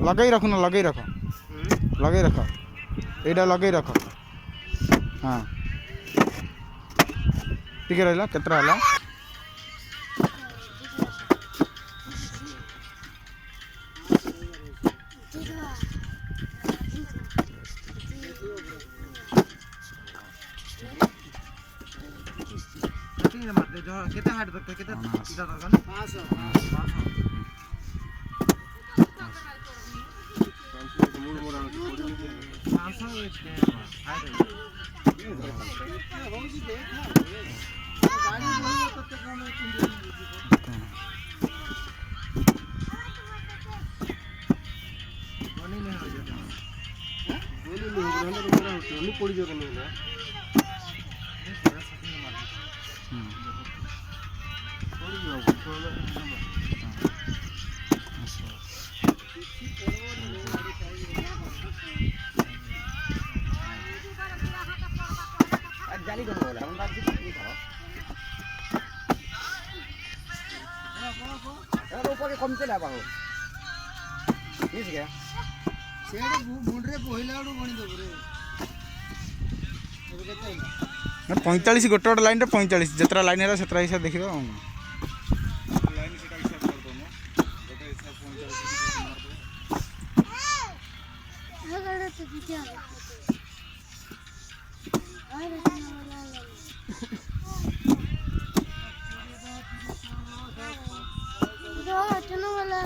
लगे रख ना लगे रख एटा लगे रख हाँ ठीक रहा केतरा है केते हाट दरकार केते इटा दरकार 500 मूड मोरा 500 एक हाट होगी देख गाड़ी नहीं तो कम बनी नहीं हो जाता बोली नहीं हो रहा तो मेरा नहीं पड़ जाएगा नहीं ना जाली कौन बोला हम बात नहीं करो यार ऊपर के कम चला बाबू ठीक है सेड मुंडरे पहिलाडू बणी दो रे ଏବେ କେତେ ହେଲା 45 गोटे गोटे लाइन 45 जतरा लाइन है सतरा हिसाब देखिए लाइन सेटा हिसाब कर दो गोटे हिसाब 45 अगर तो दिया दो चनो वाला